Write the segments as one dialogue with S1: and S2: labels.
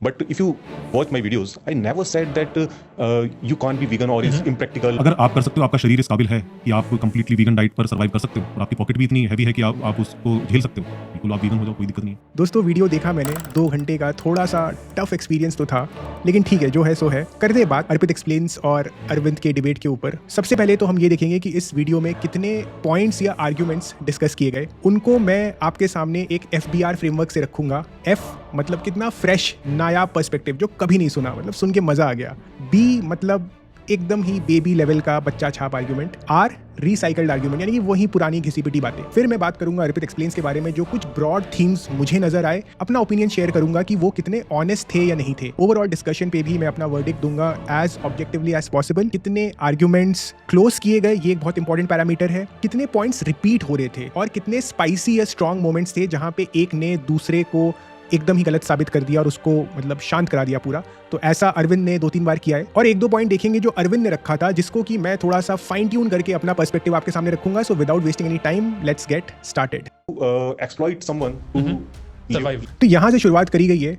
S1: But if you watch my videos, I never said that you can't be vegan or it's impractical.
S2: अगर आप कर सकते हो, आपका शरीर इस काबिल है कि आप कंप्लीटली वीगन डाइट पर सर्वाइव कर सकते हो और आपकी पॉकेट भी इतनी हैवी है कि आप उसको झेल सकते हो, बिल्कुल आप वीगन हो जाओ, कोई दिक्कत नहीं है।
S3: दोस्तों वीडियो देखा मैंने 2 घंटे का, थोड़ा सा टफ एक्सपीरियंस तो था, लेकिन ठीक है, जो है सो है। करते बात अर्पित एक्सप्लेन्स और अरविंद के डिबेट के ऊपर। सबसे पहले तो हम ये देखेंगे कि इस वीडियो में कितने पॉइंट्स या आर्ग्यूमेंट्स डिस्कस किए गए। उनको मैं आपके सामने एक FBR फ्रेमवर्क से रखूंगा। F मतलब कितना फ्रेश नायाब पर्सपेक्टिव, जो कभी नहीं सुना, मतलब सुन के मजा आ गया। B मतलब एकदम ही बेबी लेवल का बच्चा छाप आर्ग्यूमेंट। R रिसाइकल्ड आर्ग्यूमेंट, यानी कि वही पुरानी घिसी पिटी बातें। फिर मैं बात करूंगा अर्पित एक्सप्लेन्स के बारे में, जो कुछ ब्रॉड थीम्स मुझे नजर आए। अपना ओपिनियन शेयर करूंगा कि वो कितने ऑनेस्ट थे या नहीं थे। ओवरऑल डिस्कशन पे भी मैं अपना वर्डिक्ट दूंगा एज ऑब्जेक्टिवली एज पॉसिबल। कितने आर्ग्यूमेंट्स क्लोज किए गए, ये एक बहुत इंपॉर्टेंट पैरामीटर है। कितने पॉइंट्स रिपीट हो रहे थे और कितने स्पाइसी या स्ट्रॉन्ग मोमेंट्स थे जहां पे एक ने दूसरे को एकदम ही गलत साबित कर दिया और उसको मतलब शांत करा दिया पूरा। तो ऐसा अरविंद ने 2-3 बार किया है। और 1-2 पॉइंट देखेंगे जो अरविंद ने रखा था, जिसको कि मैं थोड़ा सा फाइन ट्यून करके अपना पर्सपेक्टिव आपके सामने रखूंगा। So without wasting any time, let's get started.
S1: Exploit someone to
S4: survive.
S3: तो यहाँ से शुरुआत करी गई है।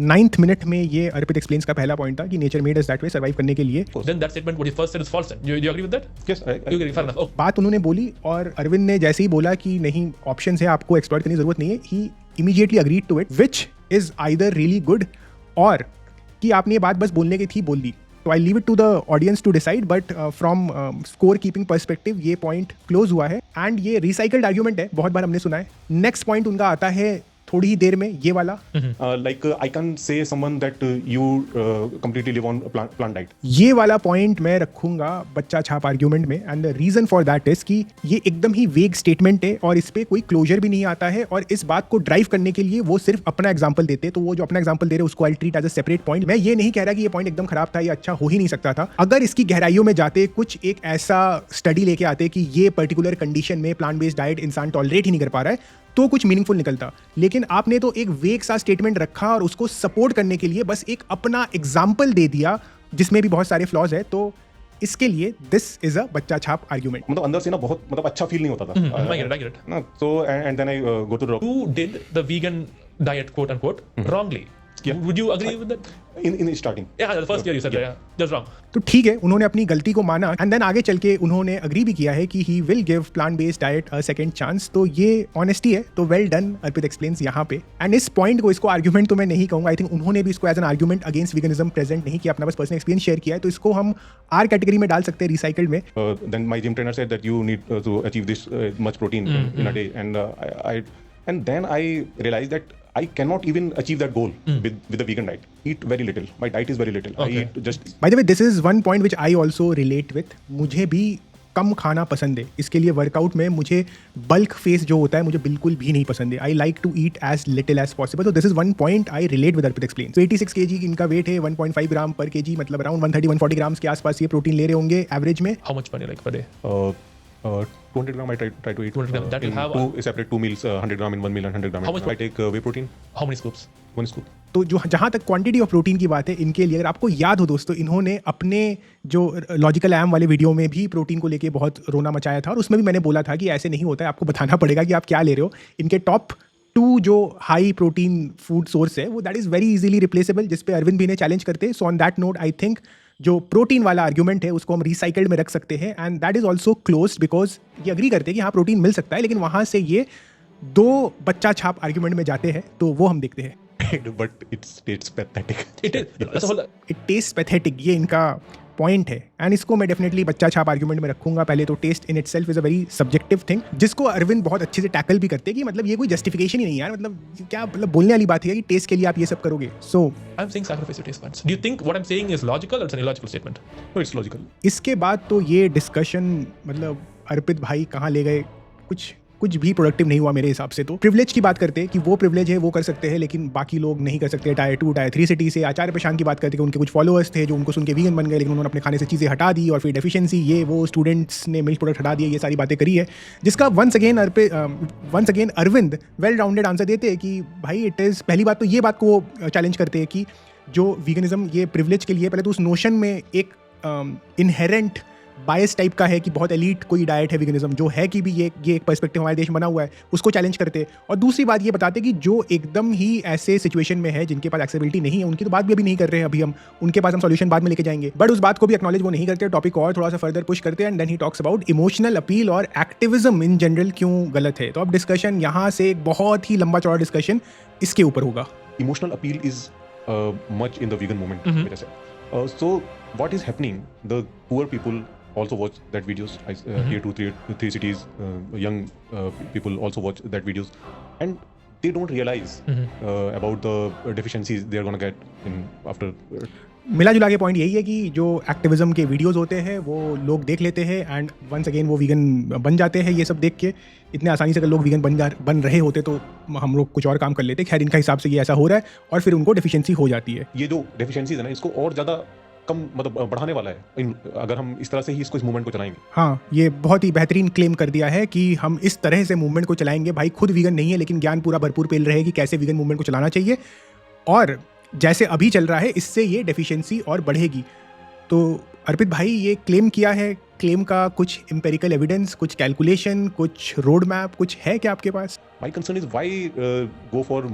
S3: 9th मिनट में ये अर्पित एक्सप्लेन्स का पहला पॉइंट था कि nature made us that way, survive करने के लिए।
S4: Then that statement, what you first said, is false. Then. You agree with that?
S1: Yes,
S4: You agree? Fair enough. Oh.
S3: बात उन्होंने बोली और अरविंद ने जैसे ही बोला कि नहीं, ऑप्शंस है, आपको एक्सप्लॉइट करने की जरूरत नहीं है, he immediately agreed to it, which is either really good और कि आपने ये बात बस बोलने की थी, बोल दी। तो I leave it to the audience to decide, but from score keeping perspective ये पॉइंट क्लोज हुआ है। एंड ये रिसाइकल्ड आर्ग्यूमेंट है, बहुत बार हमने सुना है। नेक्स्ट पॉइंट उनका आता है थोड़ी ही देर में, ये वाला।
S1: like I can say someone that you completely live on plant diet.
S3: ये वाला पॉइंट मैं रखूंगा बच्चा छाप आर्ग्यूमेंट में। And the reason for that is कि ये एकदम ही वेग स्टेटमेंट है और इस पे कोई क्लोजर भी नहीं आता है। और इस बात को ड्राइव करने के लिए वो सिर्फ अपना एग्जांपल देते, तो वो जो अपना एग्जांपल दे रहे उसको I treat as a separate point. मैं ये नहीं कह रहा कि ये पॉइंट एकदम खराब था, ये अच्छा हो ही नहीं सकता था। अगर इसकी गहराइयों में जाते, कुछ एक ऐसा स्टडी लेके आते कि ये पर्टिकुलर कंडीशन में प्लांट बेस्ड डाइट इंसान टॉलरेट ही नहीं कर पा रहा है, तो कुछ मीनिंगफुल निकलता। लेकिन आपने तो एक वेग सा स्टेटमेंट रखा और उसको सपोर्ट करने के लिए बस एक अपना एग्जाम्पल दे दिया, जिसमें भी बहुत सारे फ्लॉज है। तो इसके लिए दिस इज अ बच्चा छाप आर्ग्यूमेंट।
S1: मतलब अंदर से ना बहुत मतलब अच्छा फील नहीं होता था।
S4: I get it. I get it.
S1: ना so and then I go to the
S4: Who did the vegan diet, quote unquote, wrongly?
S1: Yeah.
S4: Would you agree with that?
S1: in starting.
S4: Yeah, the first year you said that. Yeah, just wrong.
S3: तो ठीक है, उन्होंने अपनी गलती को माना and then आगे चल के उन्होंने अग्री भी किया है कि he will give plant based diet a second chance. तो ये ऑनेस्टी है, तो वेल डन अर्पित एक्सप्लेन्स यहाँ पे। एंड इस पॉइंट को, इसको आर्ग्यूमेंट तो मैं नहीं कहूँगा, आई थिंक उन्होंने भी इसको as an argument against veganism present नहीं किया, अपना बस पर्सनल एक्सपीरियंस शेयर किया है। तो इसको हम आर कैटेगरी में डाल सकते हैं, रिसाइकल्ड में।
S1: Then my gym trainer said that you need to achieve this much protein in a day, and and then I realized that I cannot even achieve that goal with the vegan diet. Eat very little. My diet is very little.
S4: Okay.
S1: I eat just.
S3: Bye the way, this is one point which I also relate with. मुझे भी कम खाना पसंद है। इसके लिए workout में मुझे bulk face जो होता है मुझे बिल्कुल भी नहीं पसंद है। I like to eat as little as possible. तो this is one point I relate with Arpit explain. तो 86 kg इनका वेट है, 1.5 ग्राम पर kg, मतलब अराउंड 130-140 ग्राम्स के आसपास ये प्रोटीन ले रहे होंगे एवरेज में।
S4: How much money, like, per day?
S1: 200 gram I try to eat.
S4: 200 gram. That will
S1: in
S4: have
S1: two separate 2 meals, 100 gram in 1 meal and 100 gram.
S4: How much
S1: I take whey protein,
S4: How many scoops?
S1: 1 scoop.
S3: तो जो जहाँ तक quantity of protein की बात है, इनके लिए अगर आपको याद हो दोस्तों, इन्होंने अपने जो लॉजिकल एम वाले वीडियो में भी प्रोटीन को लेके बहुत रोना मचाया था और उसमें भी मैंने बोला था कि ऐसे नहीं होता है, आपको बताना पड़ेगा कि आप क्या ले रहे हो। इनके टॉप 2 जो हाई प्रोटीन फूड सोर्स है वो that is very easily replaceable, जिस पे अरविंद भी ने चैलेंज करते हैं। So on that note I think जो प्रोटीन वाला आर्ग्यूमेंट है उसको हम रिसाइकल्ड में रख सकते हैं and that is also close, because ये अग्री करते हैं कि हाँ प्रोटीन मिल सकता है, लेकिन वहाँ से ये 2 बच्चा छाप आर्ग्यूमेंट में जाते हैं। तो वो हम देखते हैं।
S1: But it tastes pathetic.
S4: It is. That's all.
S3: It taste pathetic, ये इनका पॉइंट है एंड इसको मैं डेफिनेटली बच्चा छाप आर्ग्यूमेंट में रखूंगा। पहले तो test in itself is a very subjective thing, जिसको अरविंद बहुत अच्छे से टैकल भी करते हैं कि मतलब ये कोई जस्टिफिकेशन ही नहीं यार, मतलब क्या, मतलब बोलने वाली बात है कि टेस्ट के लिए आप ये सब करोगे। सो
S4: I'm saying sacrifice your taste buds. Do you think what I'm saying is logical or it's an illogical statement?
S1: No, it's logical.
S3: इसके बाद तो ये डिस्कशन मतलब अर्पित भाई कहाँ ले गए, कुछ भी प्रोडक्टिव नहीं हुआ मेरे हिसाब से। तो प्रिविलेज की बात करते हैं कि वो प्रिविलेज है वो कर सकते हैं, लेकिन बाकी लोग नहीं कर सकते। टायर 2 टायर 3 सिटी से आचार्य प्रशांत की बात करते हैं कि उनके कुछ फॉलोअर्स थे जो उनको सुन के वीगन बन गए, लेकिन उन्होंने अपने खाने से चीज़ें हटा दी और फिर डेफिशिएंसी ये वो, स्टूडेंट्स ने मिल्क प्रोडक्ट हटा दिए, ये सारी बातें करी है, जिसका once again Arvind well rounded answer देते हैं कि भाई इट इज़, पहली बात तो ये बात को चैलेंज करते हैं कि जो वीगनिज्म ये प्रिविलेज के लिए, पहले तो उस नोशन में एक इनहेरेंट बायस टाइप का है कि बहुत एलीट कोई डाइट है वीगनिज्म, जो है कि भी ये एक पर्सपेक्टिव हमारे देश में बना हुआ है, उसको चैलेंज करते। और दूसरी बात ये बताते कि जो एकदम ही ऐसे सिचुएशन में है जिनके पास एक्सेसिबिलिटी नहीं है, उनकी तो बात भी अभी नहीं कर रहे हैं, अभी हम उनके पास हम सॉल्यूशन बाद में लेके जाएंगे, बट उस बात को भी एक्नॉलेज वो नहीं करते, टॉपिक और थोड़ा सा फर्दर पुश करते हैं। And then he talks about emotional appeal और एक्टिविज्म इन जनरल क्यों गलत है। तो अब डिस्कशन यहाँ से एक बहुत ही लंबा चौड़ा डिस्कशन इसके ऊपर होगा।
S1: Emotional appeal is much in the vegan movement. मेरे से. So what is happening? The poor people also watch that videos. Tier 2, three cities, young people also watch that videos, and they don't realize about the deficiencies they are gonna get in after.
S3: मिला जुला के point यही है कि जो activism के videos होते हैं वो लोग देख लेते हैं एंड वंस अगेन वो वीगन बन जाते हैं। ये सब देख के इतने आसानी से अगर लोग वीगन बन रहे होते तो हम लोग कुछ और काम कर लेते। खैर इनका हिसाब से ये ऐसा हो रहा है और फिर उनको डेफिशिएंसी हो जाती है।
S1: ये जो डेफिशिएंसीज है ना, इसको और ज़्यादा कम मतलब बढ़ाने वाला है अगर हम इस तरह से ही इस मूवमेंट को चलाएंगे।
S3: हाँ, ये बहुत ही बेहतरीन क्लेम कर दिया है कि हम इस तरह से मूवमेंट को चलाएंगे। भाई खुद वीगन नहीं है लेकिन ज्ञान पूरा भरपूर पेल रहे कि कैसे वीगन मूवमेंट को चलाना चाहिए, और जैसे अभी चल रहा है इससे ये डेफिशिएंसी और बढ़ेगी। तो अर्पित भाई ये क्लेम किया है, क्लेम का कुछ एम्पेरिकल एविडेंस, कुछ कैलकुलेशन, कुछ रोड मैप कुछ है क्या आपके पास?
S1: My concern is why go for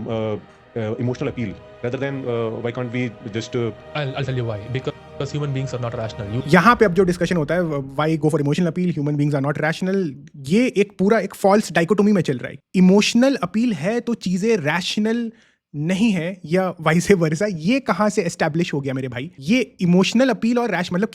S1: emotional appeal rather than why can't we just
S4: I'll tell you why. Because human beings are not rational.
S3: यहाँ पे अब जो डिस्कशन होता है why go for emotional appeal, human beings are not rational, ये एक पूरा एक फॉल्स डाइकोटोमी में चल रहा है। इमोशनल अपील है तो चीजें रैशनल नहीं है या वाइस वर्सा, ये कहाँ से एस्टैब्लिश हो गया मेरे भाई? ये इमोशनल अपील और रैश मतलब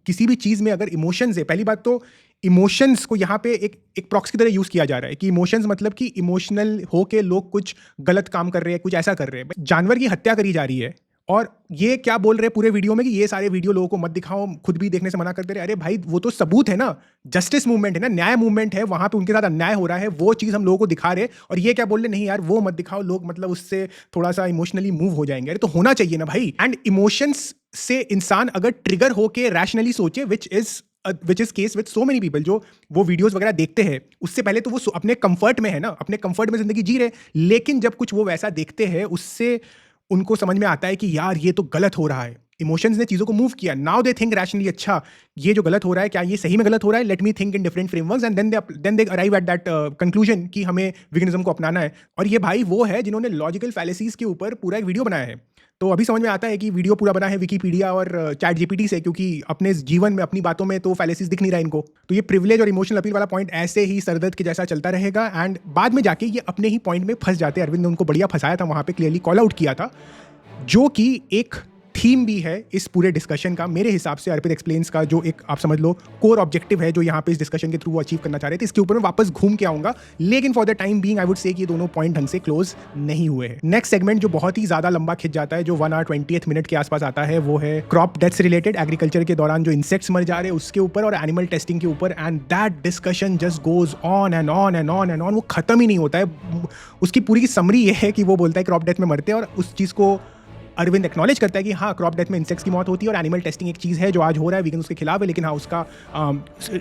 S3: किसी भी चीज में अगर इमोशंस है, पहली बात तो इमोशंस को यहाँ पे एक प्रॉक्स की तरह यूज किया जा रहा है कि इमोशंस मतलब कि इमोशनल होके लोग कुछ गलत काम कर रहे हैं, कुछ ऐसा कर रहे हैं। जानवर की हत्या करी जा रही है और ये क्या बोल रहे हैं पूरे वीडियो में कि ये सारे वीडियो लोगों को मत दिखाओ, खुद भी देखने से मना कर दे रहे। अरे भाई वो तो सबूत है ना, जस्टिस मूवमेंट है ना, न्याय मूवमेंट है, वहां पे उनके साथ अन्याय हो रहा है, वो चीज हम लोगों को दिखा रहे, और ये क्या बोल रहे नहीं यार वो मत दिखाओ, लोग मतलब उससे थोड़ा सा इमोशनली मूव हो जाएंगे। अरे तो होना चाहिए ना भाई। एंड इमोशंस से इंसान अगर ट्रिगर होके रैशनली सोचे, which is case with so many people जो वो वीडियोस वगैरह देखते हैं, उससे पहले तो वो अपने कंफर्ट में है ना, अपने कंफर्ट में जिंदगी जी रहे, लेकिन जब कुछ वो वैसा देखते हैं उससे उनको समझ में आता है कि यार ये तो गलत हो रहा है। इमोशंस ने चीज़ों को मूव किया, नाउ दे थिंक रैशनली, अच्छा ये जो गलत हो रहा है क्या ये सही में गलत हो रहा है, let me think in different frameworks and then they arrive at that conclusion कि हमें वीगनिज्म को अपनाना है। और ये भाई वो है जिन्होंने लॉजिकल फैलेसीज के ऊपर पूरा एक वीडियो बनाया है। तो अभी समझ में आता है कि वीडियो पूरा बना है विकीपीडिया और चैट जीपीटी से, क्योंकि अपने जीवन में अपनी बातों में तो फैलेसीज दिख नहीं रहा इनको। तो ये प्रिविलेज और इमोशनल अपील वाला पॉइंट ऐसे ही सरदर्द के जैसा चलता रहेगा एंड बाद में जाके ये अपने ही पॉइंट में फंस जाते हैं। अरविंद ने उनको बढ़िया फंसाया था, वहाँ पे क्लियरली कॉल आउट किया था, जो कि एक थीम भी है इस पूरे डिस्कशन का मेरे हिसाब से। अर्पित एक्सप्लेन्स का जो एक आप समझ लो कोर ऑब्जेक्टिव है जो यहाँ पे इस डिस्कशन के थ्रू अचीव करना चाह रहे थे, इसके ऊपर मैं वापस घूम के आऊंगा, लेकिन for the time being I would say कि ये दोनों पॉइंट ढंग से क्लोज नहीं हुए हैं। नेक्स्ट सेगमेंट जो बहुत ही ज्यादा लंबा खिंच जाता है, जो 1 hour 20 minute के आसपास आता है, वो है क्रॉप डेथ्स रिलेटेड, एग्रीकल्चर के दौरान जो इंसेक्ट्स मर जा रहे हैं उसके ऊपर और एनिमल टेस्टिंग के ऊपर। And that discussion just goes on and on and on and on, वो खत्म ही नहीं होता है। उसकी पूरी की समरी ये है कि वो बोलता है क्रॉप डेथ में मरते हैं, और उस चीज़ को अरविंद एक्नॉलेज करता है कि हाँ क्रॉप डेथ में इंसेक्ट्स की मौत होती है और एनिमल टेस्टिंग एक चीज़ है जो आज हो रहा है, वीगन उसके खिलाफ है, लेकिन हाँ उसका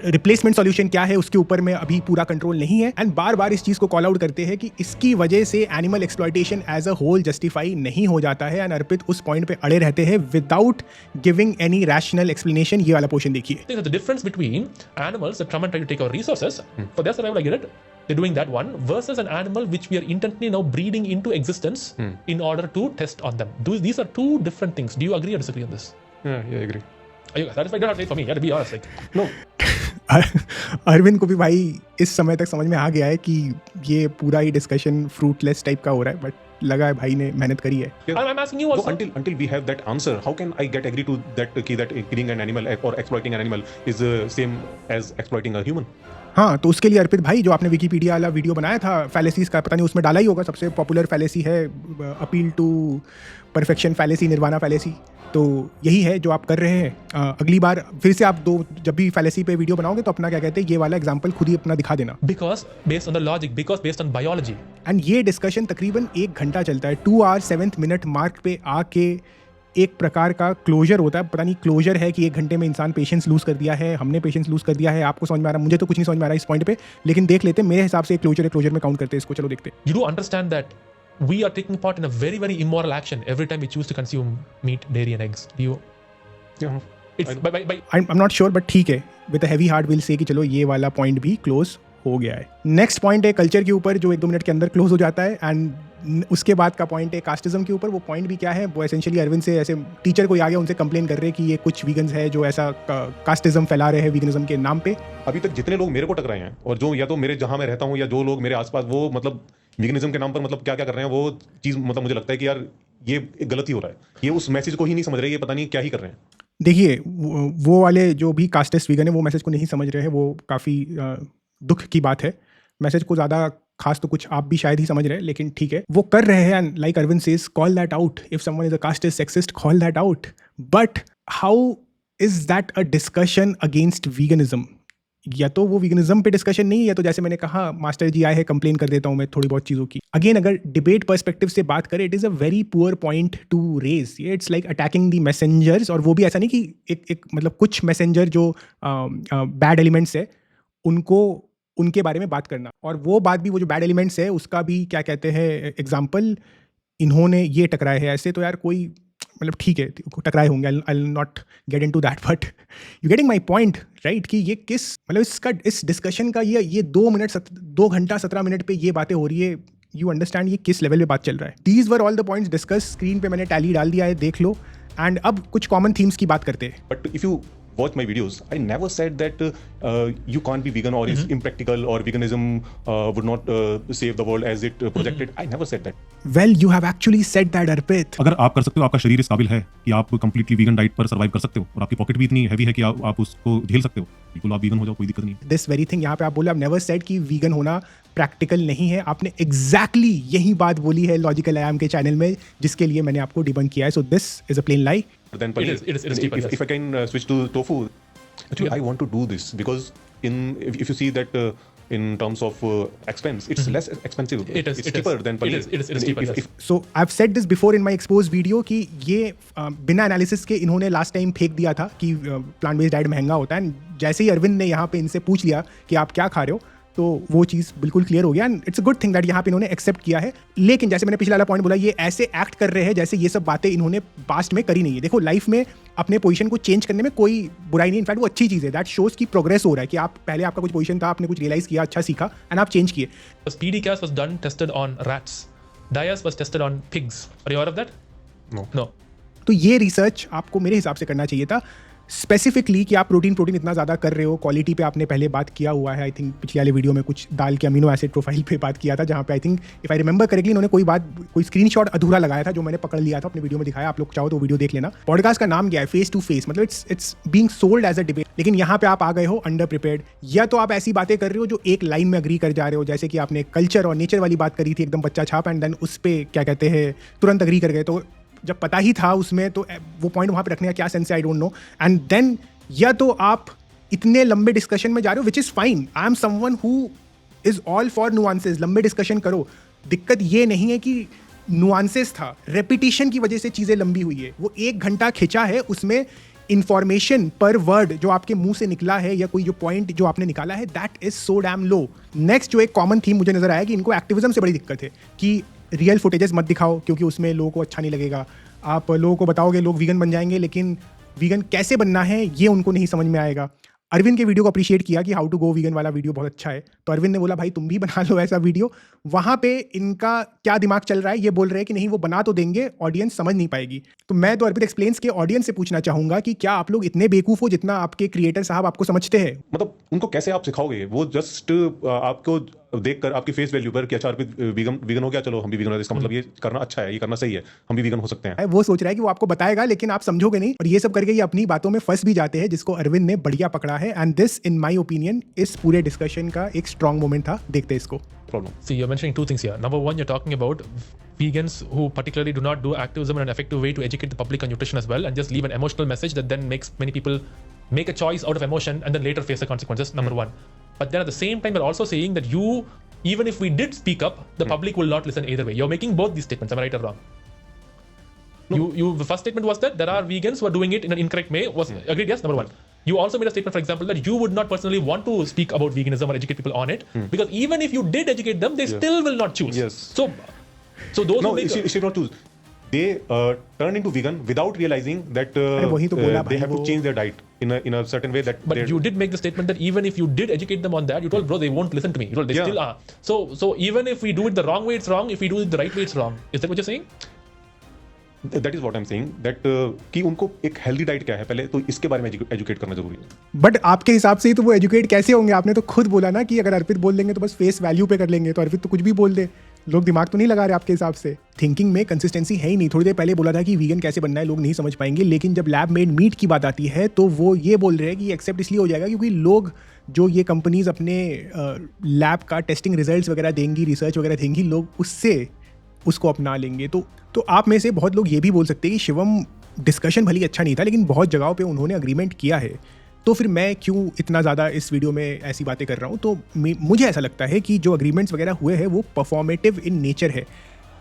S3: रिप्लेसमेंट सॉल्यूशन क्या है उसके ऊपर में अभी पूरा कंट्रोल नहीं है। एंड बार बार इस चीज़ को कॉल आउट करते हैं कि इसकी वजह से animal exploitation as a whole justify नहीं हो जाता है। एंड अर्पित उस पॉइंट पे अड़े रहते हैं without giving any rational explanation. ये वाला पोर्शन देखिए।
S4: The difference between animals that come and try to take our resources for their survival, I get it. They're doing that one versus an animal which we are intently now breeding into existence in order to test on them. These are two different things. Do you agree or disagree on this?
S1: Yeah, I agree.
S4: Are you satisfied? Don't have to say for me. You have to be honest. Like,
S1: No.
S3: Arvind को भी भाई इस समय तक समझ में आ गया है कि ये पूरा ही डिस्कशन फ्रूटलेस टाइप का हो रहा है, बट लगा है भाई ने मेहनत करी है।
S4: I'm asking you also.
S1: So until we have that answer, how can I get agree to that that killing an animal or exploiting an animal is same as exploiting a human?
S3: हाँ, तो उसके लिए अर्पित भाई जो आपने Wikipedia वाला video बनाया था फैलेसीज का, पता नहीं उसमें डाला ही होगा, सबसे पॉपुलर फैलेसी है appeal to perfection fallacy, nirvana fallacy. तो यही है जो आप कर रहे हैं। अगली बार फिर से आप जब भी फैलेसी पे वीडियो बनाओगे तो अपना क्या कहते हैं ये वाला एग्जांपल खुद ही अपना दिखा देना।
S4: Because based on the logic, because based on biology.
S3: And ये डिस्कशन तकरीबन 1 घंटा चलता है। 2 hour 7th minute मार्क पे आके एक प्रकार का क्लोजर होता है। पता नहीं क्लोजर है कि 1 घंटे में इंसान पेशेंस लूज कर दिया है, हमने पेशेंस लूज कर दिया है, आपको समझ में आ रहा, मुझे तो कुछ नहीं समझ में आ रहा इस पॉइंट पे, लेकिन देख लेते हैं। मेरे हिसाब से क्लोजर में काउंट करते हैं इसको। चलो देखते हैं।
S4: You do understand that we are taking part in a very, very immoral action every time we choose to consume meat, dairy and eggs. Do you?
S1: Yeah.
S4: It's by
S3: I'm not sure, but ठीक है, with a heavy heart will say कि चलो ये वाला point भी close हो गया है. नेक्स्ट पॉइंट है कल्चर के ऊपर, जो 1-2 मिनट के अंदर क्लोज हो जाता है. एंड उसके बाद का पॉइंट है कास्टिज्म के ऊपर. वो पॉइंट भी क्या है, वो एसेंशियली अरविंद से ऐसे टीचर कोई आ गया, उनसे कंप्लेन कर रहे हैं कि ये कुछ वीगन्स है जो ऐसा कास्टिज्म फैला रहे हैं वीगनिज्म के नाम पे.
S1: अभी तक जितने लोग मेरे को टकराए हैं, और जो या तो मेरे जहां मैं रहता हूं या जो लोग मेरे आसपास, वो मतलब वीगनिज्म के नाम पर मतलब क्या क्या कर रहे हैं, वो चीज मतलब मुझे लगता है कि यार ये गलत ही हो रहा है. ये उस मैसेज को ही नहीं समझ रहे, ये पता नहीं क्या ही कर रहे हैं.
S3: देखिए वो वाले जो भी कास्टिस्ट वीगन है वो मैसेज को नहीं समझ रहे हैं. वो काफ़ी दुख की बात है. मैसेज को ज़्यादा खास तो कुछ आप भी शायद ही समझ रहे हैं, लेकिन ठीक है वो कर रहे हैं. And like Arvind says, call that out. If someone is a casteist sexist, call that out. But how is that a discussion against veganism? या तो वो वीगनिज्म पे डिस्कशन नहीं है, या तो जैसे मैंने कहा मास्टर जी आए हैं, कंप्लेन कर देता हूँ मैं थोड़ी बहुत चीज़ों की. अगेन अगर डिबेट पर्सपेक्टिव से बात करें, it is a very poor point to raise. It's like attacking the messengers. और वो भी ऐसा नहीं कि एक मतलब कुछ मैसेंजर जो बैड एलिमेंट्स है उनके बारे में बात करना. और वो बात भी, वो जो बैड एलिमेंट्स है उसका भी क्या कहते हैं एग्जाम्पल, इन्होंने ये टकराए हैं ऐसे. तो यार कोई मतलब ठीक है टकराए होंगे, I will not get into that, but you getting my point right? कि ये किस मतलब इसका इस डिस्कशन का ये 2 घंटा 17 मिनट पे ये बातें हो रही है. यू अंडरस्टैंड ये किस लेवल पे बात चल रहा है. These were all the points discuss. Screen पे मैंने टैली डाल दिया है, देख लो. एंड अब कुछ कॉमन थीम्स की बात करते हैं.
S1: But if you watch my videos, I never said that you can't be vegan or is impractical or veganism would not save the world as it projected. I never said that.
S3: Well you have actually said that Arpit.
S2: अगर आप कर सकते हो, आपका शरीर इस काबिल है कि आप कंप्लीटली वीगन डाइट पर सर्वाइव कर सकते हो, और आपकी पॉकेट भी इतनी हैवी है कि आप उसको झेल सकते हो, बिल्कुल आप वीगन हो जाओ, कोई दिक्कत नहीं.
S3: दिस वेरी थिंग यहाँ पे आप बोले, आप नेवर सेड कि वीगन होना प्रैक्टिकल नहीं है. आपने एग्जैक्टली यही बात बोली है लॉजिकल आयाम के चैनल में, जिसके लिए मैंने आपको डिबंक किया है. So this is a plain lie.
S1: But then
S4: It is cheaper, yes.
S1: if I can switch to tofu, actually I want to do this because if you see that in terms of expense, it's less expensive. It's cheaper than paneer.
S4: It is cheaper, yes.
S3: So I have said this before in my expose video कि ये बिना analysis के इन्होंने last time फेंक दिया था कि plant based diet महंगा होता है. एंड जैसे ही अरविंद ने यहाँ पे इनसे पूछ लिया कि आप क्या खा रहे हो, तो वो चीज़ बिल्कुल क्लियर हो गया. And it's a good thing that यहाँ पे इन्होंने एक्सेप्ट किया है. लेकिन जैसे मैंने पिछला वाला पॉइंट बोला, ये ऐसे एक्ट कर रहे हैं जैसे ये सब बातें इन्होंने पास्ट में करी नहीं है. देखो लाइफ में अपने पोजीशन को चेंज करने में कोई बुराई नहीं. इनफैक्ट वो अच्छी चीज़ है. दैट शोज की प्रोग्रेस हो रहा है कि आप पहले आपका कुछ पोजीशन था, आपने कुछ रियलाइज किया, अच्छा सीखा, एंड आप चेंज किए.
S4: PDCAS was done tested on rats. DIAS was tested on pigs. Are you aware of that? No.
S3: तो ये रिसर्च आपको मेरे हिसाब से करना चाहिए था. स्पेसिफिकली कि आप प्रोटीन इतना ज़्यादा कर रहे हो. क्वालिटी पे आपने पहले बात किया हुआ है. आई थिंक पिछले वाले वीडियो में कुछ दाल के अमीनो एसिड प्रोफाइल पे बात किया था, जहाँ पे I think if I remember correctly इन्होंने कोई स्क्रीनशॉट अधूरा लगाया था, जो मैंने पकड़ लिया था, अपने वीडियो में दिखाया. आप लोग चाहो तो वीडियो देख लेना. पॉडकास्ट का नाम क्या है? Face to face. मतलब it's being sold as a debate. लेकिन यहाँ पे आप आ गए हो अंडर प्रिपेयर्ड. या तो आप ऐसी बातें कर रहे हो जो एक लाइन में अग्री कर जा रहे हो, जैसे कि आपने कल्चर और नेचर वाली बात करी थी एकदम बच्चा छाप, एंड देन उस पर क्या कहते हैं तुरंत अग्री कर गए. तो जब पता ही था उसमें, तो वो पॉइंट वहाँ पे रखने का क्या सेंस है, I don't know. And then या तो आप इतने लंबे डिस्कशन में जा रहे हो, which is fine. I am someone who is all for nuances. लंबे डिस्कशन करो. दिक्कत ये नहीं है कि नुआंसेस था, रेपिटेशन की वजह से चीज़ें लंबी हुई है. वो 1 घंटा खिंचा है, उसमें इंफॉर्मेशन पर वर्ड जो आपके मुंह से निकला है, या कोई जो पॉइंट जो आपने निकाला है, that is so dam low. Next जो एक कॉमन थीम मुझे नजर आया कि इनको एक्टिविज्म से बड़ी दिक्कत है कि रियल फुटेजेस मत दिखाओ, क्योंकि उसमें लोगों को अच्छा नहीं लगेगा. आप लोगों को बताओगे लोग वीगन बन जाएंगे, लेकिन वीगन कैसे बनना है ये उनको नहीं समझ में आएगा. अरविंद के वीडियो को अप्रिशिएट किया कि हाउ टू गो वीगन वाला वीडियो बहुत अच्छा है, तो अरविंद ने बोला भाई तुम भी बना लो ऐसा वीडियो. वहाँ पे इनका क्या दिमाग चल रहा है, ये बोल रहे हैं कि नहीं वो बना तो देंगे, ऑडियंस समझ नहीं पाएगी. तो मैं तो अरविंद एक्सप्लेन्स के ऑडियंस से पूछना चाहूंगा कि क्या आप लोग इतने बेवकूफ़ हो जितना आपके क्रिएटर साहब आपको समझते हैं?
S1: मतलब उनको कैसे आप सिखाओगे? वो जस्ट आपको देखकर आपकी फेस वैल्यू पर कि अच्छा अर्पित वीगन हो गया, चलो हम भी वीगन हो, इसका मतलब ये करना अच्छा है, ये करना सही है, हम भी वीगन हो सकते हैं.
S3: वो सोच रहा है कि वो आपको बताएगा, लेकिन आप समझोगे नहीं, और ये सब करके ये अपनी बातों में फंस भी जाते हैं, जिसको अरविंद ने बढ़िया पकड़ा है. And this in my opinion इस पूरे डिस्कशन का एक स्ट्रॉन्ग मोमेंट था. देखते हैं इसको.
S1: Problem.
S4: See, you're mentioning two things here. Number one, you're talking about vegans who particularly do not do activism in an effective way to educate the public on nutrition as well, and just leave an emotional message that then makes many people make a choice out of emotion and then later face the consequences. Number one. But then at the same time, you're also saying that even if we did speak up, the public will not listen either way. You're making both these statements. Am I right or wrong? No. The first statement was that there are vegans who are doing it in an incorrect way. Agreed? Yes. Number one. You also made a statement, for example, that you would not personally want to speak about veganism or educate people on it, because even if you did educate them, they still will not choose.
S1: Yes.
S4: So those
S1: No,
S4: who make
S1: she should not choose. they turn into vegan without realizing that
S3: वही तो बोला
S1: they
S3: भाई
S1: have to
S3: वो।
S1: change their diet in a certain way that
S4: But you did make the statement that even if you did educate them on that, you told, bro, they won't listen to me. You told, they
S1: Yeah.
S4: still are. So even if we do it the wrong way, it's wrong. If we do it the right way, it's wrong. Is that what you're saying?
S1: that is what I'm saying that कि उनको एक healthy diet क्या है पहले तो इसके बारे में एजुकेट करना जरूरी है।
S3: बट आपके हिसाब से ही तो वो एजुकेट कैसे होंगे? आपने तो खुद बोला ना कि अगर अर्पित बोल देंगे तो बस फेस वैल्यू पे कर लेंगे, तो अर्पित तो कुछ भी बोल दे, लोग दिमाग तो नहीं लगा रहे आपके हिसाब से। थिंकिंग में कंसिस्टेंसी है ही नहीं। थोड़ी देर पहले बोला था कि वीगन कैसे बनना है लोग नहीं समझ पाएंगे, लेकिन जब लैब मेड मीट की बात आती है तो वो ये बोल रहे हैं कि एक्सेप्ट इसलिए हो जाएगा क्योंकि लोग जो ये कंपनीज अपने लैब का टेस्टिंग रिजल्ट्स वगैरह देंगी, रिसर्च वगैरह देंगी, लोग उससे उसको अपना लेंगे। तो आप में से बहुत लोग ये भी बोल सकते हैं कि शिवम डिस्कशन भली अच्छा नहीं था लेकिन बहुत जगहों पे उन्होंने अग्रीमेंट किया है, तो फिर मैं क्यों इतना ज़्यादा इस वीडियो में ऐसी बातें कर रहा हूँ? तो मुझे ऐसा लगता है कि जो अग्रीमेंट्स वगैरह हुए हैं वो परफॉर्मेटिव इन नेचर है।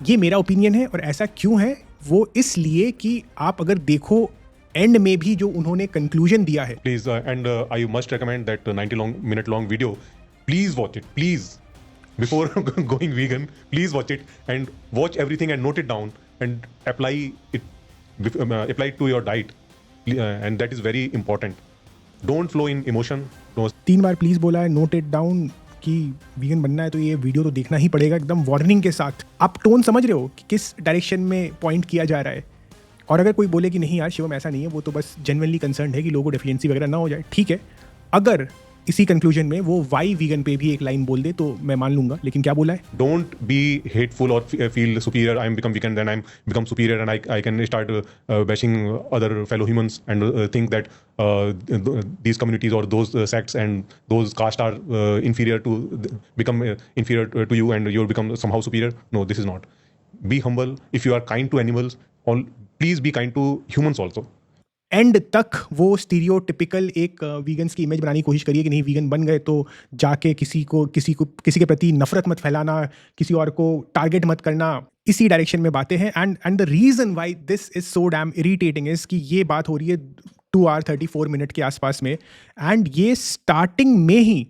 S3: ये मेरा ओपिनियन है। और ऐसा क्यों है? वो इसलिए कि आप अगर देखो एंड में भी जो उन्होंने कंक्लूजन दिया है,
S1: Please and I must recommend that 90-minute long video. Please watch it. Please. Before going vegan, please watch it and watch everything and note it down and apply it to your diet, and that is very important. Don't flow in emotion. No,
S3: 3 bar please बोला है, note it down, कि vegan बनना है तो ये video तो देखना ही पड़ेगा एकदम वार्निंग के साथ। आप टोन समझ रहे हो कि किस डायरेक्शन में पॉइंट किया जा रहा है। और अगर कोई बोले कि नहीं यार शिवम ऐसा नहीं है, वो तो बस जेन्युइनली कंसर्न है कि लोगों को डेफिशिएंसी वगैरह ना हो जाए, ठीक है। अगर इसी कंक्लूजन में वो वाई वीगन पे भी एक लाइन बोल दे तो मैं मान लूंगा, लेकिन क्या बोला है?
S1: don't be hateful or feel superior. I am become vegan, then I am become superior, and I can start bashing other fellow humans and think that these communities or those sects and those castes are inferior to become inferior to you, and you become somehow superior. No, this is not. Be humble. If you are kind to animals, please be kind to humans also.
S3: And तक वो stereotypical एक vegans की image बनाने की कोशिश करिए कि नहीं वीगन बन गए तो जाके किसी के प्रति नफरत मत फैलाना, किसी और को टारगेट मत करना, इसी डायरेक्शन में बातें हैं। And the reason why this is so damn irritating is कि ये बात हो रही है 2 hour 34 minute के आसपास में, एंड ये स्टार्टिंग में ही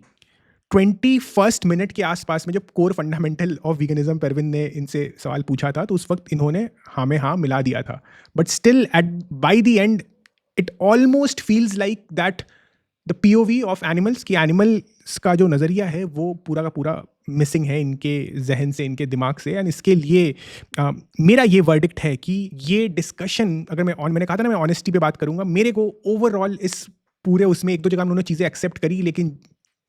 S3: 21st मिनट के आसपास में जब कोर फंडामेंटल ऑफ वीगनिज्म पर अरविंद ने इनसे सवाल पूछा था तो उस वक्त इन्होंने हाँ में हाँ मिला दिया था। But still by the end it almost feels like that the POV of animals, की एनिमल्स का जो नज़रिया है वो पूरा का पूरा मिसिंग है इनके जहन से, इनके दिमाग से। एंड इसके लिए मेरा ये वर्डिक्ट है कि ये डिस्कशन, अगर मैंने कहा था ना मैं ऑनेस्टी पे बात करूँगा, मेरे को ओवरऑल इस पूरे उसमें 1-2 जगह उन्होंने चीज़ें एक्सेप्ट करी, लेकिन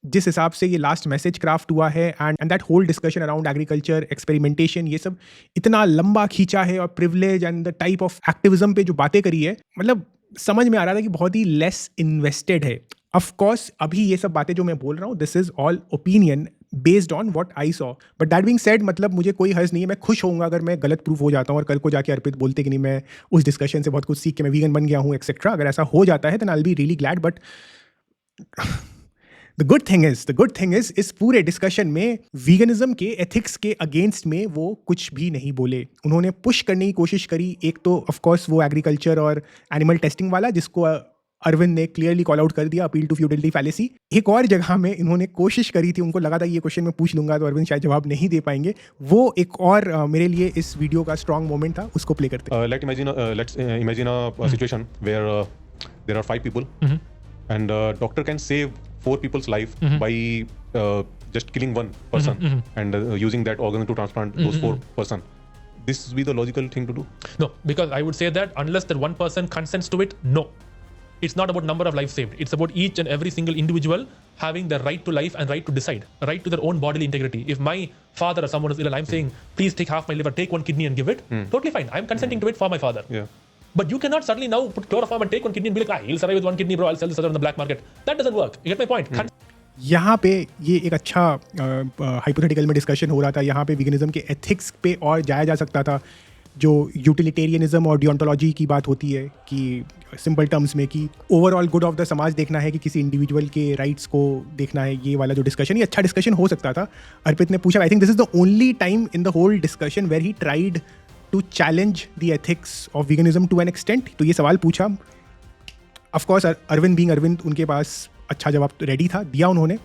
S3: जिस हिसाब से ये लास्ट मैसेज क्राफ्ट हुआ है and that whole discussion around agriculture experimentation, ये सब इतना लंबा खींचा है, और privilege and the type of activism पे जो बातें करी है, मतलब समझ में आ रहा था कि बहुत ही लेस इन्वेस्टेड है। ऑफ कोर्स अभी ये सब बातें जो मैं बोल रहा हूँ, this is all opinion based on what I saw, but that being said, मतलब मुझे कोई हर्ज नहीं है, मैं खुश होऊंगा अगर मैं गलत प्रूफ हो जाता हूँ और कल को जाके अर्पित बोलते कि नहीं मैं उस डिस्कशन से बहुत कुछ सीख के मैं वीगन बन गया हूँ एक्सेट्रा। अगर ऐसा हो जाता है then I will be really glad. But the good thing is इस पूरे डिस्कशन में वीगनिज्म के एथिक्स के अगेंस्ट में वो कुछ भी नहीं बोले। उन्होंने पुश करने की कोशिश करी, एक तो ऑफ कोर्स वो एग्रीकल्चर और एनिमल टेस्टिंग वाला जिसको अरविंद ने क्लियरली कॉल आउट कर दिया, अपील टू फ्यूटिलिटी फैलेसी। एक और जगह में इन्होंने कोशिश करी थी, उनको लगा था ये क्वेश्चन मैं पूछ लूंगा तो अरविंद शायद जवाब नहीं दे पाएंगे, वो एक और मेरे लिए इस वीडियो का स्ट्रॉन्ग मोमेंट था, उसको प्ले करते हैं।
S1: Let's imagine a situation where there are 5 people, and doctor can save 4 people's life by just killing one person and using that organ to transplant those 4 person. This would be the logical thing to do.
S4: No, because I would say that unless that one person consents to it, no. It's not about number of lives saved. It's about each and every single individual having the right to life and right to decide, right to their own bodily integrity. If my father or someone is ill and I'm saying, please take half my liver, take 1 kidney and give it, totally fine. I'm consenting to it for my father.
S1: Yeah.
S4: But you cannot suddenly now put chloroform and take 1 kidney and be like, he'll survive with 1 kidney, bro, I'll sell this other on the black market. That doesn't work. You get my point?
S3: यहाँ पे ये एक अच्छा hypothetical में discussion हो रहा था, यहाँ पे वीगनिज्म के एथिक्स पे और जाया जा सकता था। जो यूटिलिटेरियनिज्म और डियोंटोलॉजी की बात होती है कि सिंपल टर्म्स में कि ओवरऑल गुड ऑफ द समाज देखना है कि किसी इंडिविजुअल के राइट्स को देखना है, ये वाला जो डिस्कशन, ये अच्छा डिस्कशन हो सकता था। अर्पित ने पूछा, I think this is the only time in the whole discussion where he tried to challenge the ethics of veganism to an extent. तो ये सवाल पूछा, of course Arvind being Arvind उनके पास अच्छा जवाब तो रेडी था, दिया उन्होंने,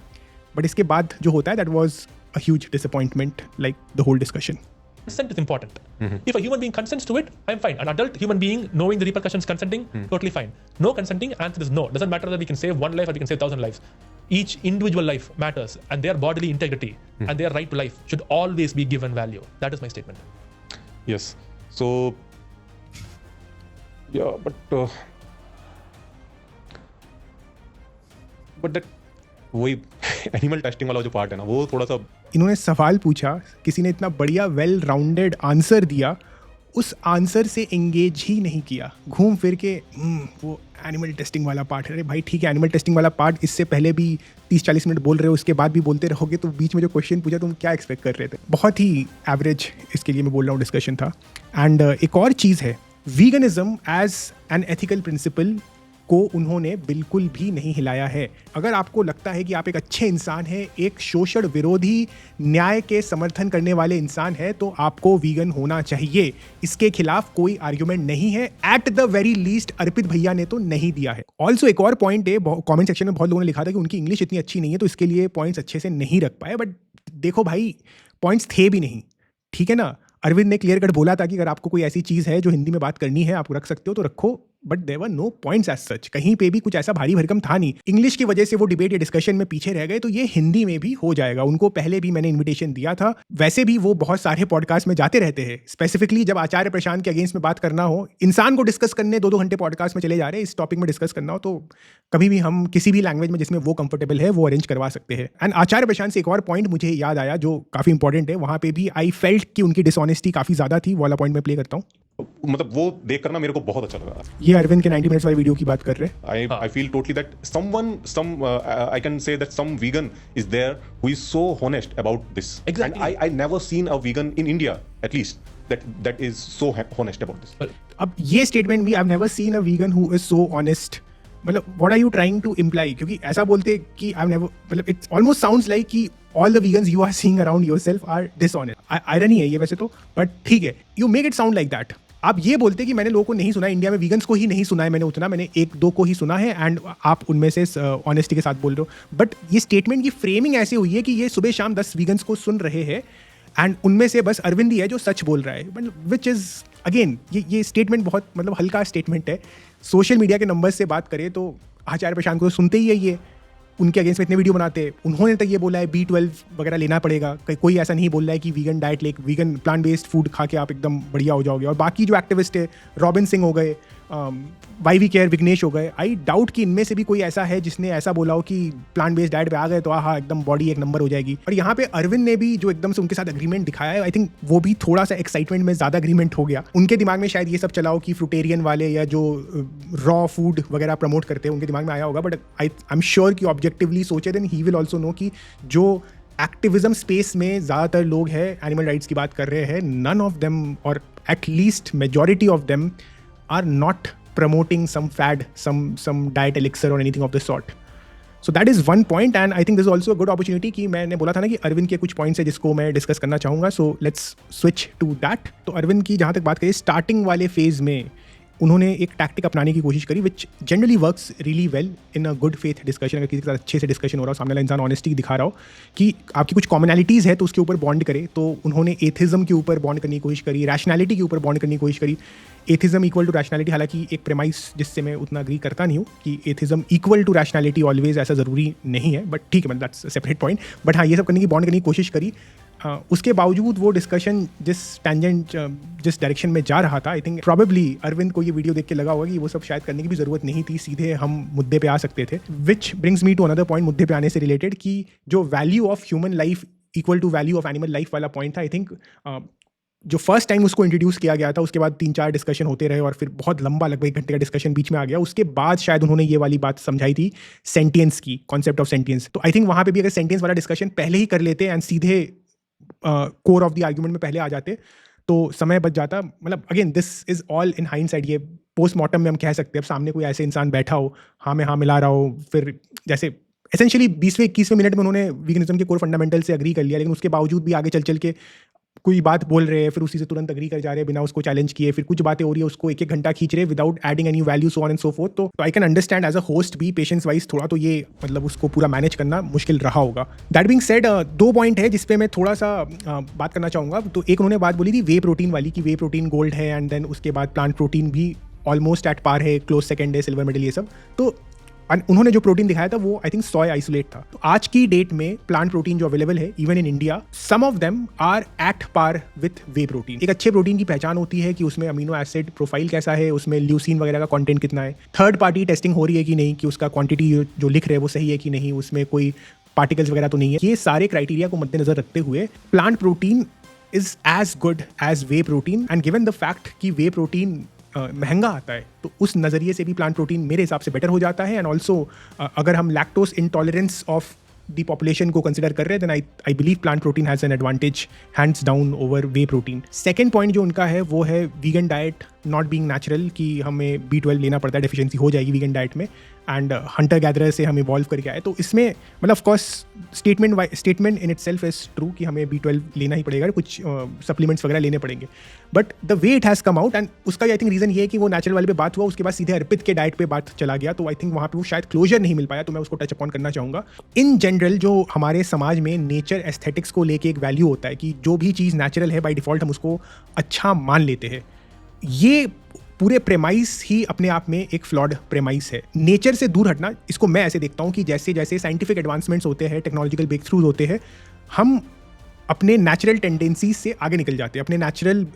S3: बट इसके बाद जो होता है that was a huge disappointment like the whole discussion.
S4: consent is important. If a human being consents to it, I'm fine. An adult human being knowing the repercussions, consenting, totally fine. No consenting, answer is no. Doesn't matter that we can save one life or we can save 1,000 lives. Each individual life matters, and their bodily integrity and their right to life should always be given value. That is my statement.
S1: Yes. So, yeah, but that वही animal testing वाला जो part है ना, वो थोड़ा सा
S3: इन्होंने सवाल पूछा, किसी ने इतना बढ़िया वेल राउंडेड आंसर दिया, उस आंसर से एंगेज ही नहीं किया, घूम फिर के वो एनिमल टेस्टिंग वाला पार्ट है। अरे भाई ठीक है, एनिमल टेस्टिंग वाला पार्ट इससे पहले भी 30-40 मिनट बोल रहे हो, उसके बाद भी बोलते रहोगे, तो बीच में जो क्वेश्चन पूछा तुम क्या एक्सपेक्ट कर रहे थे? बहुत ही एवरेज इसके लिए मैं बोल रहा हूँ डिस्कशन था। एंड एक और चीज़ है, veganism as an ethical principle को उन्होंने बिल्कुल भी नहीं हिलाया है। अगर आपको लगता है कि आप एक अच्छे इंसान हैं, एक शोषण विरोधी न्याय के समर्थन करने वाले इंसान हैं, तो आपको वीगन होना चाहिए। इसके खिलाफ कोई आर्ग्यूमेंट नहीं है। एट द वेरी लीस्ट अर्पित भैया ने तो नहीं दिया है। ऑल्सो एक और पॉइंट है, कमेंट सेक्शन में बहुत लोगों ने लिखा था कि उनकी इंग्लिश इतनी अच्छी नहीं है तो इसके लिए पॉइंट्स अच्छे से नहीं रख पाए। बट देखो भाई, पॉइंट्स थे भी नहीं, ठीक है ना। अरविंद ने क्लियर कट बोला था कि अगर आपको कोई ऐसी चीज़ है जो हिंदी में बात करनी है, आप रख सकते हो तो रखो, but there were no points as such. कहीं पे भी कुछ ऐसा भारी भरकम था नहीं। इंग्लिश की वजह से वो डिबेट या डिस्कशन में पीछे रह गए, तो ये हिंदी में भी हो जाएगा। उनको पहले भी मैंने इन्विटेशन दिया था, वैसे भी वो बहुत सारे पॉडकास्ट में जाते रहते हैं। स्पेसिफिकली जब आचार्य प्रशांत के अगेंस्ट में बात करना हो, इंसान को डिस्कस करने 2-2 घंटे पॉडकास्ट में चले जा रहे हैं, इस टॉपिक में डिस्कस करना हो तो कभी भी हम किसी भी लैंग्वेज में जिसमें वो कंफर्टेबल है वो अरेंज करवा सकते हैं। एंड आचार्य प्रशांत से एक और पॉइंट मुझे याद आया जो काफ़ी इंपॉर्टेंट है, वहाँ पे भी आई फेल्ट कि उनकी डिसऑनेस्टी काफ़ी ज़्यादा थी। वो वाला पॉइंट मैं प्ले करता हूँ।
S1: मतलब वो देख करना मेरे को बहुत अच्छा लगा।
S3: ये अरविंद के 90 मिनट्स वाली वीडियो की बात कर रहे हैं।
S1: I feel totally that I can say that some vegan is there who is so honest about this.
S4: Exactly.
S1: And I never seen a vegan in India at least that is so honest about this.
S3: अब ये statement भी, I have never seen a vegan who is so honest, मतलब what are you trying to imply? क्योंकि ऐसा बोलते कि I have never, मतलब it almost sounds like कि all the vegans you are seeing around yourself are dishonest. Irony है ये वैसे तो, बट ठीक है, you make it sound like that. आप ये बोलते कि मैंने लोगों को नहीं सुना, इंडिया में वीगन्स को ही नहीं सुना है मैंने उतना, मैंने 1-2 को ही सुना है, एंड आप उनमें से ऑनेस्टी के साथ बोल रहे हो। बट ये स्टेटमेंट की फ्रेमिंग ऐसे हुई है कि ये सुबह शाम 10 वीगन्स को सुन रहे हैं एंड उनमें से बस अरविंद ही है जो सच बोल रहा है, मतलब विच इज़ अगेन ये स्टेटमेंट बहुत मतलब हल्का स्टेटमेंट है। सोशल मीडिया के नंबर्स से बात करें तो आचार्य प्रशांत को तो सुनते ही है, ये उनके अगेंस्ट में इतने वीडियो बनाते हैं, उन्होंने तक ये बोला है B12 वगैरह लेना पड़ेगा। कोई ऐसा नहीं बोल रहा है कि वीगन डाइट ले, वीगन प्लांट बेस्ड फूड खा के आप एकदम बढ़िया हो जाओगे। और बाकी जो एक्टिविस्ट है, रॉबिन सिंह हो गए, YV केयर विघ्नेश हो गए, आई डाउट कि इनमें से भी कोई ऐसा है जिसने ऐसा बोला हो कि प्लांट बेस्ड डाइट पे आ गए तो हाँ एकदम बॉडी एक नंबर हो जाएगी। और यहाँ पे अरविंद ने भी जो एकदम से उनके साथ एग्रीमेंट दिखाया है, आई थिंक वो भी थोड़ा सा एक्साइटमेंट में ज़्यादा एग्रीमेंट हो गया। उनके दिमाग में शायद ये सब चला हो कि फ्रूटेरियन वाले या जो रॉ फूड वगैरह प्रमोट करते हैं उनके दिमाग में आया होगा, बट आई एम श्योर कि ऑब्जेक्टिवली सोचे then he will also know कि जो एक्टिविज्म स्पेस में ज़्यादातर लोग हैं एनिमल राइट्स की बात कर रहे हैं, none of them or at least majority of them are not promoting some fad, some diet elixir or anything of the sort. So that is one point, and I think this is also a good opportunity कि मैंने बोला था ना कि अरविंद के कुछ points है जिसको मैं डिस्कस करना चाहूँगा, so let's switch to that. तो अरविंद की जहाँ तक बात करें, स्टार्टिंग वाले फेज में उन्होंने एक टैक्टिक अपनाने की कोशिश करी which generally works really well in a good faith discussion. अगर किसी के साथ अच्छे से डिस्कशन हो रहा हो, सामने वाला इंसान ऑनेस्टी दिखा रहा हो कि आपकी कुछ कॉमनैलिटीज़ है तो उसके ऊपर बॉन्ड करे, तो उन्होंने एथिज्म के ऊपर बॉन्ड करने की कोशिश करी, रैशनैलिटी के ऊपर बॉन्ड करने की कोशिश करी। एथिज्म इक्वल टू रैशनैलिटी, हालांकि एक प्रेमाइस जिससे मैं उतना अग्री करता नहीं हूँ कि atheism equal to rationality always ऐसा ज़रूरी नहीं है, बट ठीक है, मतलब दैट्स सेपरेट पॉइंट। बट हाँ, ये सब करने की बॉन्ड करने की कोशिश करी। उसके बावजूद वो डिस्कशन जिस टेंजेंट जिस डायरेक्शन में जा रहा था, आई थिंक प्रॉबेबली अरविंद को ये वीडियो देख के लगा होगा कि वो सब शायद करने की भी ज़रूरत नहीं थी, सीधे हम मुद्दे पे आ सकते थे। Which brings me to another point, मुद्दे पे आने से रिलेटेड, कि जो value of human life equal to value of animal life वाला पॉइंट था, आई थिंक जो फर्स्ट टाइम उसको इंट्रोड्यूस किया गया था, उसके बाद 3-4 डिस्कशन होते रहे और फिर बहुत लंबा लगभग 1 घंटे का डिस्कशन बीच में आ गया। उसके बाद शायद उन्होंने ये वाली बात समझाई थी सेंटियंस की, कॉन्सेप्ट ऑफ सेंटियंस। तो आई थिंक वहाँ पे भी अगर सेंटियंस वाला डिस्कशन पहले ही कर लेते एंड सीधे कोर ऑफ द आर्ग्यूमेंट में पहले आ जाते तो समय बच जाता। मतलब again this is all in hindsight, ये पोस्टमार्टम में हम कह सकते हैं। अब सामने कोई ऐसे इंसान बैठा हो, हाँ में हाँ मिला रहा हो, फिर जैसे एसेंशियली 20वें 21वें मिनट में उन्होंने वीगनिज्म के कोर फंडामेंटल से अग्री कर लिया, लेकिन उसके बावजूद भी आगे चल के कोई बात बोल रहे हैं फिर उसी से तुरंत अग्री कर जा रहे हैं बिना उसको चैलेंज किए, फिर कुछ बातें हो रही है उसको 1-1 घंटा खींच रहे without adding any value, so on and so forth. तो I can understand as a host भी पेशेंस वाइज थोड़ा तो ये मतलब उसको पूरा मैनेज करना मुश्किल रहा होगा। दैट बीइंग सेड, 2 पॉइंट है जिसपे मैं थोड़ा सा बात करना चाहूँगा। तो एक उन्होंने बात बोली थी वे प्रोटीन वाली कि वे प्रोटीन गोल्ड है एंड देन उसके बाद प्लांट प्रोटीन भी ऑलमोस्ट एट पार है, क्लोज सेकंड है, सिल्वर मेडल ये सब। तो उन्होंने जो प्रोटीन दिखाया था वो आई थिंक सोय आइसोलेट था। तो आज की डेट में प्लांट प्रोटीन जो अवेलेबल है even in India, some of them are at par with whey protein. एक अच्छे प्रोटीन की पहचान होती है कि उसमें अमीनो एसिड प्रोफाइल कैसा है, उसमें ल्यूसीन वगैरह का कंटेंट कितना है, थर्ड पार्टी टेस्टिंग हो रही है कि नहीं, कि उसका क्वांटिटी जो लिख रहे हैं वो सही है कि नहीं, उसमें कोई पार्टिकल्स वगैरह तो नहीं है। ये सारे क्राइटेरिया को मद्देनजर रखते हुए plant protein is as good as whey protein. And given the fact कि वे प्रोटीन महंगा आता है तो उस नज़रिए से भी प्लांट प्रोटीन मेरे हिसाब से बेटर हो जाता है। एंड ऑल्सो अगर हम lactose intolerance of the population को कंसिडर कर रहे हैं then I believe plant protein has an advantage hands down over whey protein. Second point जो उनका है वो है vegan diet not being natural, कि हमें B12 लेना पड़ता है, डेफिशिएंसी हो जाएगी वीगन डाइट में, एंड हंटर गैदरर से हम इवॉल्व करके आए। तो इसमें मतलब of course statement in itself is true कि हमें B12 लेना ही पड़ेगा, कुछ सप्लीमेंट्स वगैरह लेने पड़ेंगे, but the way it has come out and उसका आई थिंक रीज़न ये है कि वो नेचुरल वाले पे बात हुआ, उसके बाद सीधे अर्पित के डाइट पे बात चला गया, तो आई थिंक वहाँ पे वो शायद क्लोजर नहीं मिल पाया, तो मैं उसको टच अपॉन करना चाहूँगा। इन जनरल जो हमारे समाज में नेचर एस्थेटिक्स को लेके एक वैल्यू होता है कि जो भी चीज़ नेचुरल है बाय डिफ़ॉल्ट हम उसको अच्छा मान लेते हैं, ये पूरे प्रेमाइस ही अपने आप में एक फ्लॉड प्रेमाइस है। नेचर से दूर हटना, इसको मैं ऐसे देखता हूँ कि जैसे जैसे साइंटिफिक एडवांसमेंट्स होते हैं, टेक्नोलॉजिकल ब्रेक थ्रूज होते हैं, हम अपने नेचुरल टेंडेंसीज से आगे निकल जाते हैं, अपने नेचुरल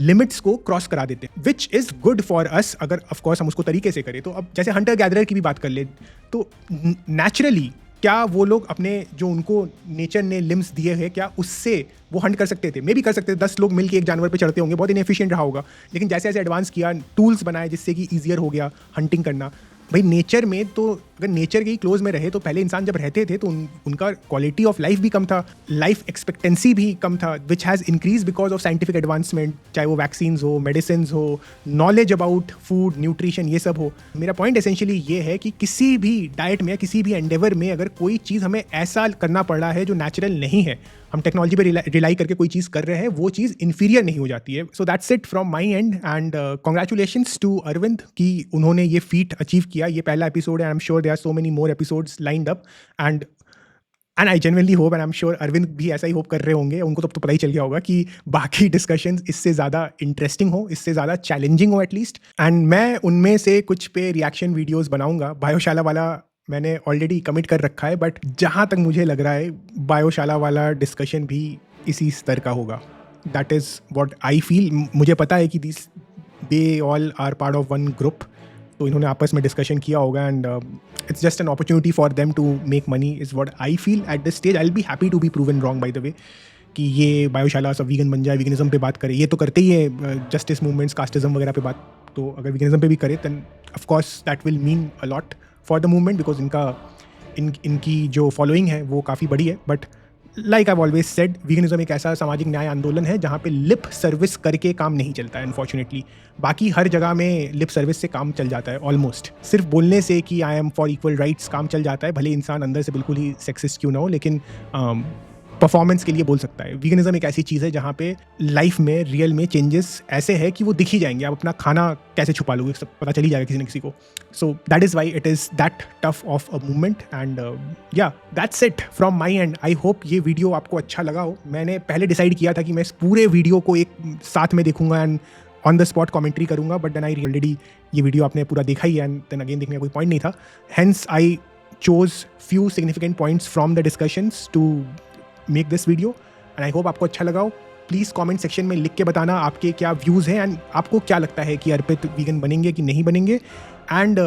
S3: लिमिट्स को क्रॉस करा देते हैं, which is good for us अगर ऑफकोर्स हम उसको तरीके से करें। तो अब जैसे हंटर गैदरर की भी बात कर ले, तो नेचुरली क्या वो लोग अपने जो उनको नेचर ने लिम्स दिए हैं क्या उससे वो हंट कर सकते थे? मे भी कर सकते थे, 10 लोग मिलकर एक जानवर पे चढ़ते होंगे, बहुत इनएफिशिएंट रहा होगा, लेकिन जैसे जैसे एडवांस किया, टूल्स बनाए जिससे कि ईजियर हो गया हंटिंग करना। भाई नेचर में तो अगर नेचर के ही क्लोज में रहे तो पहले इंसान जब रहते थे तो उनका क्वालिटी ऑफ लाइफ भी कम था, लाइफ एक्सपेक्टेंसी भी कम था, which has increase because of scientific advancement, चाहे वो वैक्सीन्स हो, मेडिसिन हो, नॉलेज अबाउट फूड, न्यूट्रिशन, ये सब हो। मेरा पॉइंट एसेंशियली ये है कि किसी भी डाइट में, किसी भी एंडेवर में अगर कोई चीज़ हमें ऐसा करना पड़ रहा है जो नेचुरल नहीं है, हम टेक्नोलॉजी पे रिलाई करके कोई चीज़ कर रहे हैं, वो चीज़ इन्फीरियर नहीं हो जाती है। So that's it from my end and congratulations to Arvind कि उन्होंने ये फीट अचीव किया। ये पहला एपिसोड है, I am sure there are so many more episodes lined up and I genuinely hope and I am sure Arvind भी ऐसा ही hope कर रहे होंगे, उनको तो पता ही चल गया होगा कि बाकी डिस्कशंस इससे ज़्यादा इंटरेस्टिंग हो, इससे ज़्यादा चैलेंजिंग हो एटलीस्ट। एंड मैं उनमें से कुछ पे रिएक्शन वीडियोज़ बनाऊंगा। बायोशाला वाला मैंने ऑलरेडी कमिट कर रखा है, बट जहाँ तक मुझे लग रहा है बायोशाला वाला डिस्कशन भी इसी स्तर का होगा। That is what I feel. मुझे पता है कि they all are part of one group, तो इन्होंने आपस में डिस्कशन किया होगा and it's just an opportunity for them to make money is what I feel at this stage. I will be happy to be proven wrong by the way, कि ये बायोशाला सब vegan बन जाए, वीगनिज्म पे बात करे। ये तो करते ही है जस्टिस मूवमेंट्स, कास्टिज्म वगैरह पे बात, तो अगर वीगनिज्म पे भी करे then of course that will mean a lot for the movement, because इनकी जो फॉलोइंग है वो काफ़ी बड़ी है। But like I always said, veganism एक ऐसा सामाजिक न्याय आंदोलन है जहाँ पे लिप सर्विस करके काम नहीं चलता है अनफॉर्चुनेटली। बाकी हर जगह में लिप सर्विस से काम चल जाता है ऑलमोस्ट, सिर्फ बोलने से कि I am for equal rights काम चल जाता है, भले इंसान अंदर से बिल्कुल ही सेक्सिस्ट क्यों ना हो, लेकिन परफॉर्मेंस के लिए बोल सकता है। वीगनिज्म एक ऐसी चीज़ है जहाँ पे लाइफ में रियल में चेंजेस ऐसे है कि वो दिख ही जाएंगे। आप अपना खाना कैसे छुपा लोगे, सब पता चल ही जाएगा किसी न किसी को। So that is why it is that tough of a movement and या that's it from my end. I hope ये वीडियो आपको अच्छा लगा हो। मैंने पहले डिसाइड किया था कि मैं इस पूरे वीडियो को एक साथ में देखूंगा and on the spot commentary करूंगा, बट देन आई ऑलरेडी ये वीडियो आपने पूरा देखा ही है एंड देन अगेन देखने का कोई पॉइंट नहीं था। Hence I chose few significant points from the discussions to make this video and I hope आपको अच्छा लगा हो। प्लीज़ कमेंट सेक्शन में लिख के बताना आपके क्या व्यूज़ हैं एंड आपको क्या लगता है कि अर्पित वीगन बनेंगे कि नहीं बनेंगे, and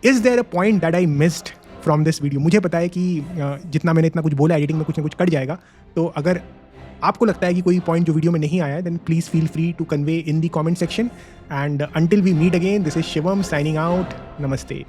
S3: is there a point that I missed from this video. मुझे पता है कि जितना मैंने इतना कुछ बोला एडिटिंग में कुछ ना कुछ कट जाएगा, तो अगर आपको लगता है कि कोई पॉइंट जो वीडियो में नहीं आया then please feel free to convey in the comment section and until we meet again, this is Shivam signing out. नमस्ते।